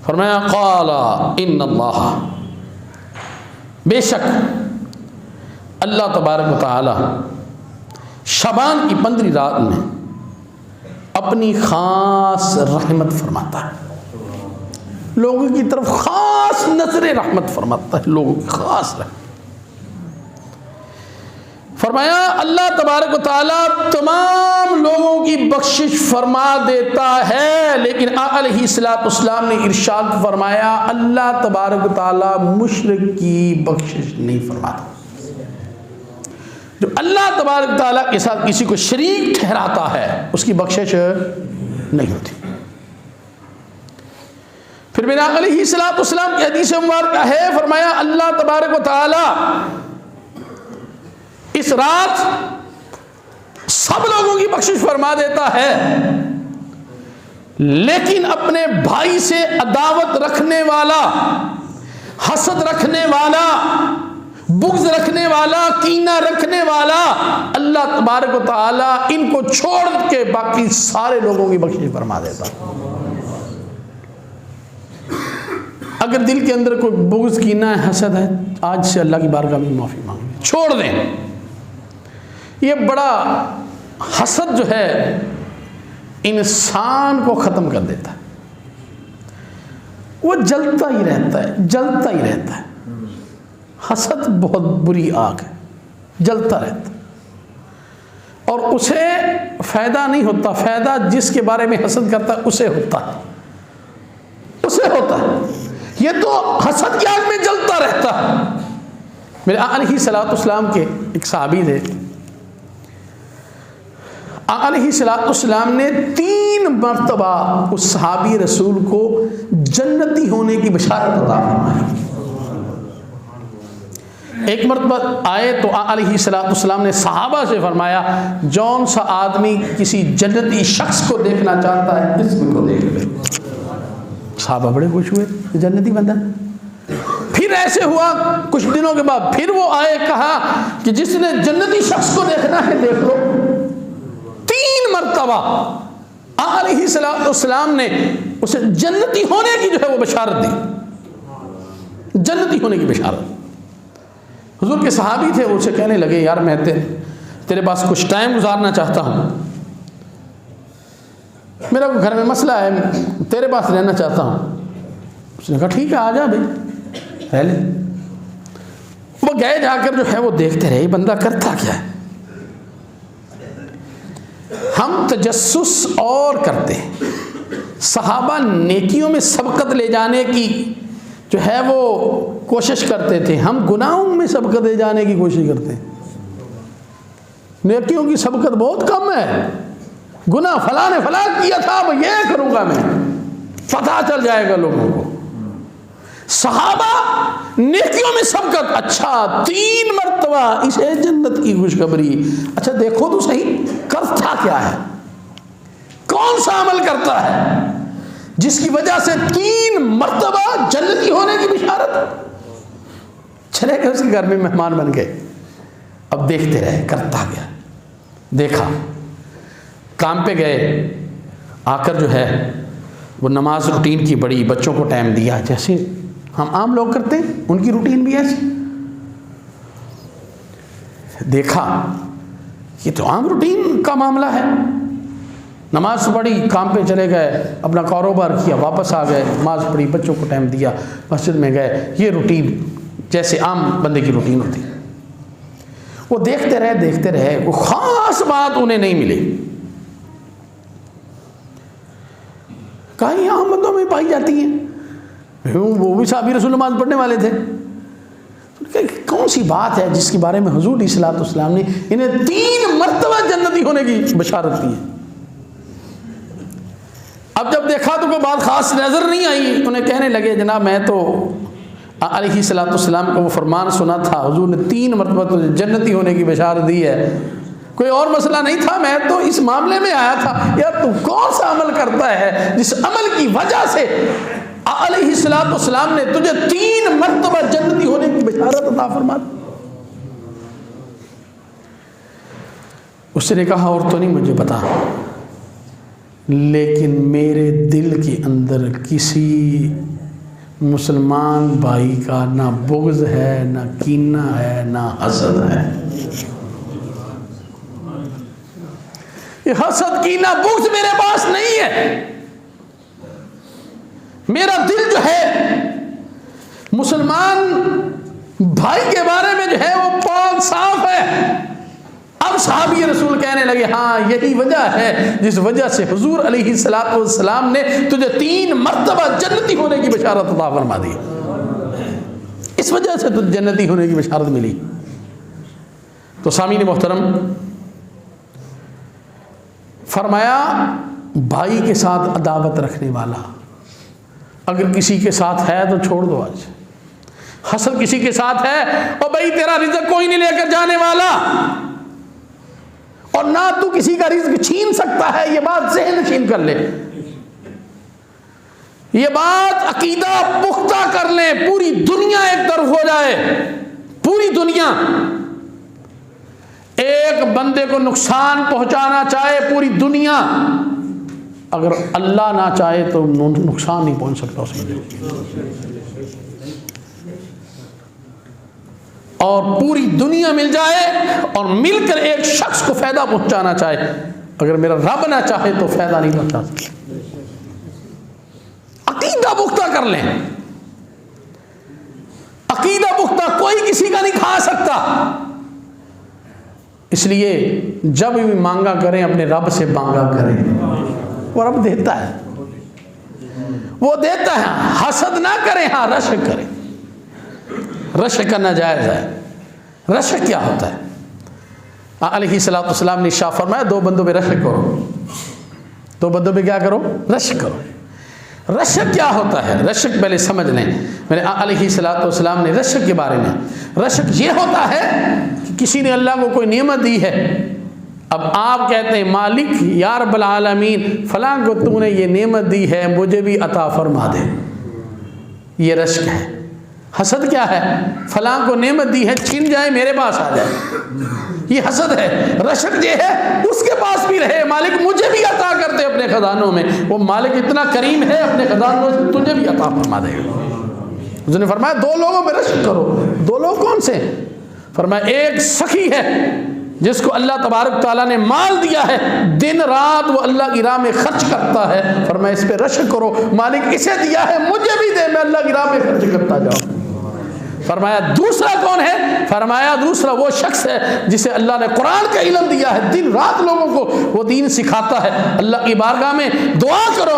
فرمایا قال ان اللہ، بے شک اللہ تبارک و تعالی شعبان کی 15 رات میں اپنی خاص رحمت فرماتا ہے، لوگوں کی طرف خاص نظر رحمت فرماتا ہے، لوگوں کی خاص رحمت۔ فرمایا اللہ تبارک و تعالیٰ تمام لوگوں کی بخشش فرما دیتا ہے، لیکن علیہ السلام نے ارشاد فرمایا اللہ تبارک و تعالیٰ مشرک کی بخشش نہیں فرماتا۔ جو اللہ تبارک و تعالیٰ کے ساتھ کسی کو شریک ٹھہراتا ہے اس کی بخشش نہیں ہوتی۔ پھر میرا علیہ السلام کی حدیث مبارکہ ہے، فرمایا اللہ تبارک و تعالیٰ اس رات سب لوگوں کی بخشش فرما دیتا ہے، لیکن اپنے بھائی سے عداوت رکھنے والا، حسد رکھنے والا، بغض رکھنے والا، کینہ رکھنے والا، اللہ تبارک و تعالی ان کو چھوڑ کے باقی سارے لوگوں کی بخشش فرما دیتا۔ اگر دل کے اندر کوئی بغض، کینہ ہے، حسد ہے، آج سے اللہ کی بارگاہ میں معافی مانگیں، چھوڑ دیں۔ یہ بڑا حسد جو ہے انسان کو ختم کر دیتا ہے، وہ جلتا ہی رہتا ہے، جلتا ہی رہتا ہے۔ حسد بہت بری آگ ہے، جلتا رہتا ہے اور اسے فائدہ نہیں ہوتا، فائدہ جس کے بارے میں حسد کرتا ہے اسے ہوتا ہے، اسے ہوتا ہے۔ یہ تو حسد کی آگ میں جلتا رہتا ہے۔ میرے علیہ السلام کے ایک صحابی تھے، علیہ السلام نے 3 مرتبہ اس صحابی رسول کو جنتی ہونے کی بشارت عطا فرمائی۔ ایک مرتبہ آئے تو علیہ السلام نے صحابہ سے فرمایا جون سا آدمی کسی جنتی شخص کو دیکھنا چاہتا ہے اس کو دیکھ لے۔ صحابہ بڑے خوش ہوئے، جنتی بندہ۔ پھر ایسے ہوا کچھ دنوں کے بعد پھر وہ آئے، کہا کہ جس نے جنتی شخص کو دیکھنا ہے دیکھ لو۔ 3 مرتبہ علیہ السلام نے اسے جنتی ہونے کی جو ہے وہ بشارت دی، جنتی ہونے کی بشارت۔ حضور کے صحابی تھے، وہ اسے کہنے لگے یار میں تیرے پاس کچھ ٹائم گزارنا چاہتا ہوں، میرا کوئی گھر میں مسئلہ ہے، تیرے پاس رہنا چاہتا ہوں۔ اس نے کہا ٹھیک ہے آ جا بھائی پہلے۔ وہ گئے، جا کر جو ہے وہ دیکھتے رہے بندہ کرتا کیا ہے۔ ہم تجسس اور کرتے ہیں، صحابہ نیکیوں میں سبقت لے جانے کی جو ہے وہ کوشش کرتے تھے، ہم گناہوں میں سبقت لے جانے کی کوشش کرتے ہیں۔ نیکیوں کی سبقت بہت کم ہے، گناہ فلاں نے فلاں کیا تھا اب یہ کروں گا میں، پتہ چل جائے گا لوگوں کو۔ صحابہ نیکیوں میں سبقت، اچھا 3 مرتبہ اسے جنت کی خوشخبری، اچھا دیکھو تو صحیح کرتا کیا ہے، کون سا عمل کرتا ہے جس کی وجہ سے 3 مرتبہ جنتی ہونے کی بشارت۔ چلے گئے اس کے گھر میں مہمان بن گئے، اب دیکھتے رہے کرتا گیا، دیکھا، کام پہ گئے، آ کر جو ہے وہ نماز روٹین کی بڑی، بچوں کو ٹائم دیا جیسے ہم عام لوگ کرتے ہیں، ان کی روٹین بھی ایسی۔ دیکھا یہ تو عام روٹین کا معاملہ ہے، نماز پڑھی، کام پہ چلے گئے، اپنا کاروبار کیا، واپس آ گئے، نماز پڑھی، بچوں کو ٹائم دیا، مسجد میں گئے، یہ روٹین جیسے عام بندے کی روٹین ہوتی۔ وہ دیکھتے رہے، وہ خاص بات انہیں نہیں ملی۔ کہیں عام بندوں میں پائی جاتی ہیں، وہ بھی صحابی رسول نماز پڑھنے والے تھے، کون سی بات ہے جس کے بارے میں حضور علیہ السلام نے انہیں 3 مرتبہ جنتی ہونے کی بشارت دی ہے۔ اب جب دیکھا تو کوئی بات خاص نظر نہیں آئی، انہیں کہنے لگے جناب میں تو علیہ السلام کو وہ فرمان سنا تھا، حضور نے 3 مرتبہ تو جنتی ہونے کی بشارت دی ہے، کوئی اور مسئلہ نہیں تھا، میں تو اس معاملے میں آیا تھا یار تو کون سا عمل کرتا ہے جس عمل کی وجہ سے علیہ السلام نے تجھے 3 مرتبہ جنتی ہونے کی بشارت عطا فرما دی۔ اس نے کہا اور تو نہیں مجھے پتا، لیکن میرے دل کے اندر کسی مسلمان بھائی کا نہ بغض ہے، نہ کینہ ہے، نہ حسد ہے۔ یہ حسد کینہ بغض میرے پاس نہیں ہے۔ میرا دل جو ہے مسلمان بھائی کے بارے میں جو ہے وہ پاک صاف ہے۔ اب صحابی رسول کہنے لگے ہاں یہی وجہ ہے جس وجہ سے حضور علیہ السلام نے تجھے 3 مرتبہ جنتی ہونے کی بشارت عطا فرما دی، اس وجہ سے تجھے جنتی ہونے کی بشارت ملی۔ تو سامعین محترم، فرمایا بھائی کے ساتھ عداوت رکھنے والا اگر کسی کے ساتھ ہے تو چھوڑ دو آج۔ حسد کسی کے ساتھ ہے اور بھائی تیرا رزق کوئی نہیں لے کر جانے والا، اور نہ تو کسی کا رزق چھین سکتا ہے، یہ بات ذہن نشین کر لے، یہ بات عقیدہ پختہ کر لیں۔ پوری دنیا ایک طرف ہو جائے، پوری دنیا ایک بندے کو نقصان پہنچانا چاہے، پوری دنیا، اگر اللہ نہ چاہے تو نقصان نہیں پہنچ سکتا اس بندے کو، اور پوری دنیا مل جائے اور مل کر ایک شخص کو فائدہ پہنچانا چاہے، اگر میرا رب نہ چاہے تو فائدہ نہیں پہنچا سکتا۔ عقیدہ پختہ کر لیں، عقیدہ پختہ، کوئی کسی کا نہیں کھا سکتا۔ اس لیے جب بھی مانگا کریں اپنے رب سے مانگا کریں، وہ رب دیتا ہے، وہ دیتا ہے۔ حسد نہ کریں، ہاں رشک کریں۔ رشک کرنا جائز ہے۔ رشک کیا ہوتا ہے؟ علیہ السلام نے ارشاد فرمایا 2 بندوں پہ رشک کرو، 2 بندوں پہ کیا کرو؟ رشک کرو۔ رشک کیا ہوتا ہے؟ رشک پہلے سمجھ لیں، میرے علیہ السلام نے رشک کے بارے میں، رشک یہ ہوتا ہے کہ کسی نے اللہ کو کوئی نعمت دی ہے، اب آپ کہتے ہیں مالک یا رب العالمین فلاں کو تو نے یہ نعمت دی ہے، مجھے بھی عطا فرما دے، یہ رشک ہے۔ حسد کیا ہے؟ فلاں کو نعمت دی ہے، چھن جائے میرے پاس آ جائے، یہ حسد ہے۔ رشک یہ ہے اس کے پاس بھی رہے، مالک مجھے بھی عطا کرتے اپنے خزانوں میں، وہ مالک اتنا کریم ہے اپنے خزانوں سے تجھے بھی عطا فرما دے گا۔ اس نے فرمایا 2 لوگوں پہ رشک کرو۔ 2 لوگ کون سے؟ فرمایا ایک سخی ہے جس کو اللہ تبارک تعالیٰ نے مال دیا ہے، دن رات وہ اللہ کی راہ میں خرچ کرتا ہے، فرمایا اس پہ رشک کرو، مالک اسے دیا ہے مجھے بھی دے، میں اللہ کی راہ میں خرچ کرتا جاؤں۔ فرمایا دوسرا کون ہے؟ فرمایا دوسرا وہ شخص ہے جسے اللہ نے قرآن کا علم دیا ہے، دن رات لوگوں کو وہ دین سکھاتا ہے، اللہ کی بارگاہ میں دعا کرو